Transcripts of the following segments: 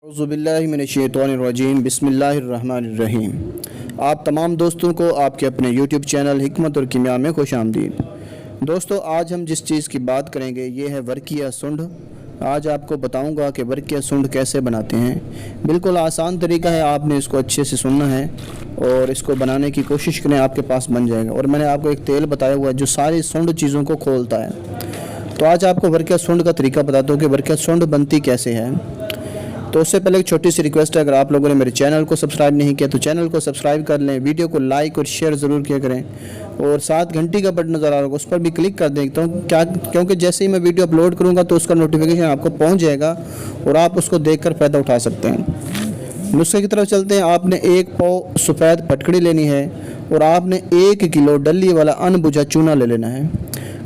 औज़ुबिल्लाहिमिनश्शैतानिर्रजीम बिस्मिल्लाहिर्रहमानिर्रहीम। आप तमाम दोस्तों को आपके अपने यूट्यूब चैनल हिकमत और कीमिया में खुशामदीद। दोस्तों, आज हम जिस चीज़ की बात करेंगे ये है वर्किया सुंड। आज आपको बताऊंगा कि वर्किया सुंड कैसे बनाते हैं। बिल्कुल आसान तरीका है, आपने इसको अच्छे से सुनना है और इसको बनाने की कोशिश करें, आपके पास बन जाएगा। और मैंने आपको एक तेल बताया हुआ है जो सारी सुंड चीज़ों को खोलता है। तो आज आपको वर्किया सुंड का तरीका बताता हूँ कि वर्किया सुंड बनती कैसे है। तो उससे पहले एक छोटी सी रिक्वेस्ट है, अगर आप लोगों ने मेरे चैनल को सब्सक्राइब नहीं किया तो चैनल को सब्सक्राइब कर लें, वीडियो को लाइक और शेयर ज़रूर किया करें और साथ घंटी का बटन नज़र आ रहा होगा उस पर भी क्लिक कर दें। तो क्योंकि जैसे ही मैं वीडियो अपलोड करूँगा तो उसका नोटिफिकेशन आपको पहुँच जाएगा और आप उसको देखकर फ़ायदा उठा सकते हैं। नुस्खे की तरफ चलते हैं। आपने एक पाव सफ़ेद फटकड़ी लेनी है और आपने 1 किलो डली वाला अनबुझा चूना ले लेना है।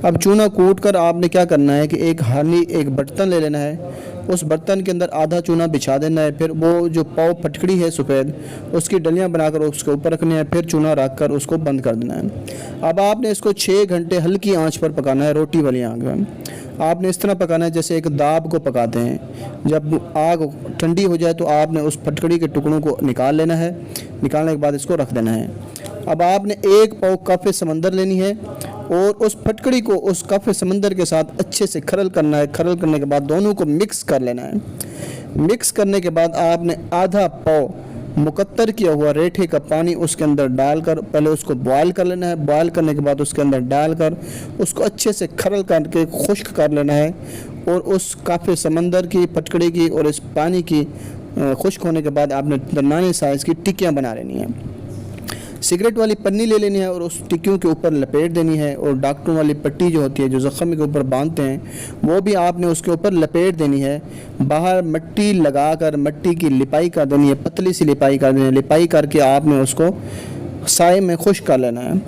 अब चूना कूट कर आपने क्या करना है कि एक बर्तन ले लेना है, उस बर्तन के अंदर आधा चूना बिछा देना है। फिर वो जो पाव फटकड़ी है सफ़ेद उसकी डलियां बनाकर उसके ऊपर रखनी है, फिर चूना रख कर उसको बंद कर देना है। अब आपने इसको 6 घंटे हल्की आंच पर पकाना है, रोटी वाली आग में। आपने इस तरह पकाना है जैसे एक दाब को पकाते हैं। जब आग ठंडी हो जाए तो आपने उस फटकड़ी के टुकड़ों को निकाल लेना है। निकालने के बाद इसको रख देना है। अब आपने 1 पाव काफ़े समंदर लेनी है और उस फटकड़ी को उस काफ़े समंदर के साथ अच्छे से खरल करना है। खरल करने के बाद दोनों को मिक्स कर लेना है। मिक्स करने के बाद आपने आधा पाव मुकत्तर किया हुआ रेठे का पानी उसके अंदर डालकर पहले उसको बॉयल कर लेना है। बॉयल करने के बाद उसके अंदर डालकर उसको अच्छे से खरल करके खुश्क कर लेना है और उस काफ़े समंदर की फटकड़ी की और इस पानी की खुश्क होने के बाद आपने दरमियाने साइज़ की टिक्कियाँ बना लेनी है। सिगरेट वाली पन्नी ले लेनी है और उस टिक्कियों के ऊपर लपेट देनी है और डॉक्टरों वाली पट्टी जो होती है जो ज़ख्म के ऊपर बांधते हैं वो भी आपने उसके ऊपर लपेट देनी है। बाहर मिट्टी लगाकर मिट्टी की लिपाई कर देनी है, पतली सी लिपाई कर देनी है। लिपाई करके आपने उसको साए में खुश्क कर लेना है।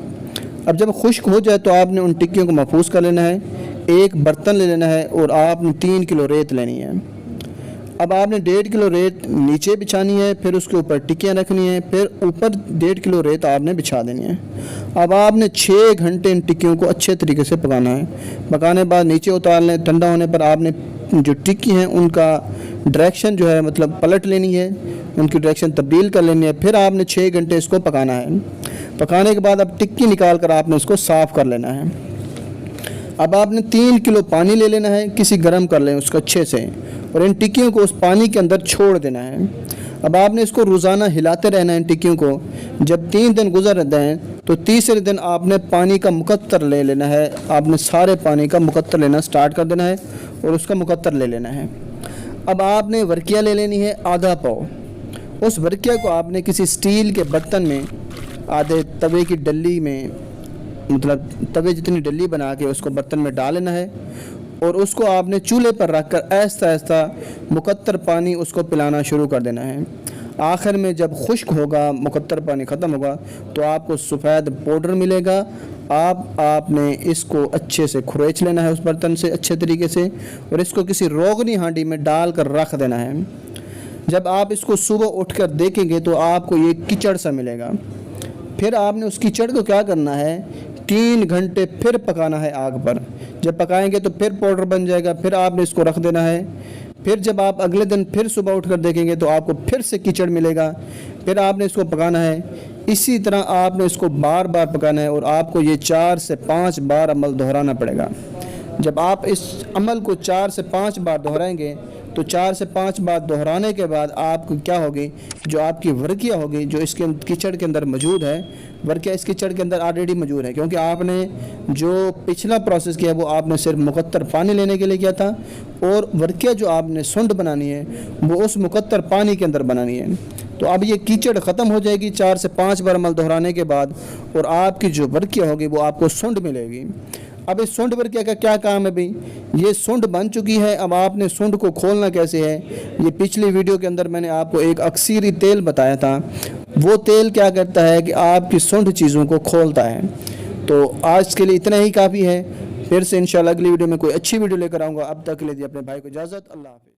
अब जब खुश्क हो जाए तो आपने उन टिक्कियों को महफूज कर लेना है। एक बर्तन ले लेना है और आपने 3 किलो रेत लेनी है। अब आपने 1.5 किलो रेत नीचे बिछानी है, फिर उसके ऊपर टिक्कियाँ रखनी है, फिर ऊपर 1.5 किलो रेत आपने बिछा देनी है। अब आपने 6 घंटे इन टिक्कियों को अच्छे तरीके से पकाना है। पकाने के बाद नीचे उतार लें। ठंडा होने पर आपने जो टिक्की हैं उनका डायरेक्शन जो है मतलब पलट लेनी है, उनकी डायरेक्शन तब्दील कर लेनी है। फिर आपने 6 घंटे इसको पकाना है। पकाने के बाद अब टिक्की निकाल कर आपने इसको साफ़ कर लेना है। अब आपने 3 किलो पानी ले लेना है, किसी गर्म कर लें उसको अच्छे से और इन टिक्कियों को उस पानी के अंदर छोड़ देना है। अब आपने इसको रोज़ाना हिलाते रहना है इन टिक्कियों को। जब 3 दिन गुजर जाएँ तो तीसरे दिन आपने पानी का मुकत्तर ले लेना है। आपने सारे पानी का मुकत्तर लेना स्टार्ट कर देना है और उसका मुकत्तर ले लेना है। अब आपने वर्किया ले लेनी है आधा पाव। उस वर्किया को आपने किसी स्टील के बर्तन में आधे तवे की डली में मतलब तवे जितनी डली बना के उसको बर्तन में डाल लेना है और उसको आपने चूल्हे पर रखकर ऐसा ऐसा मुकत्तर पानी उसको पिलाना शुरू कर देना है। आखिर में जब खुश्क होगा, मुकत्तर पानी ख़त्म होगा तो आपको सफ़ेद पाउडर मिलेगा। आपने इसको अच्छे से खुरेच लेना है उस बर्तन से अच्छे तरीके से और इसको किसी रोगनी हांडी में डाल कर रख देना है। जब आप इसको सुबह उठकर देखेंगे तो आपको ये कीचड़ सा मिलेगा। फिर आपने उस कीचड़ को क्या करना है, 3 घंटे फिर पकाना है आग पर। जब पकाएंगे तो फिर पाउडर बन जाएगा। फिर आपने इसको रख देना है। फिर जब आप अगले दिन फिर सुबह उठकर देखेंगे तो आपको फिर से कीचड़ मिलेगा। फिर आपने इसको पकाना है। इसी तरह आपने इसको बार बार पकाना है और आपको ये 4 से 5 बार अमल दोहराना पड़ेगा। जब आप इस अमल को 4 से 5 बार दोहराएंगे तो 4 से 5 बार दोहराने के बाद आपको क्या होगी, जो आपकी वर्किया होगी जो इसके कीचड़ के अंदर मौजूद है, वर्किया इस कीचड़ के अंदर ऑलरेडी मौजूद है। क्योंकि आपने जो पिछला प्रोसेस किया वो आपने सिर्फ मुकत्तर पानी लेने के लिए किया था और वर्किया जो आपने सुंड बनानी है वो उस मुकत्तर पानी के अंदर बनानी है। तो अब ये कीचड़ ख़त्म हो जाएगी 4 से 5 बार अमल दोहराने के बाद और आपकी जो वर्किया होगी वो आपको सुंड मिलेगी। अब इस सुंड वर्किया का क्या काम है भाई, ये सुंड बन चुकी है। अब आपने सुंड को खोलना कैसे है, ये पिछली वीडियो के अंदर मैंने आपको एक अक्सीरी तेल बताया था। वो तेल क्या करता है कि आपकी सुंड चीज़ों को खोलता है। तो आज के लिए इतना ही काफ़ी है। फिर से इंशाल्लाह अगली वीडियो में कोई अच्छी वीडियो लेकर आऊँगा। अब तक के लिए अपने भाई को इजाज़त। अल्लाह हाफ़िज़।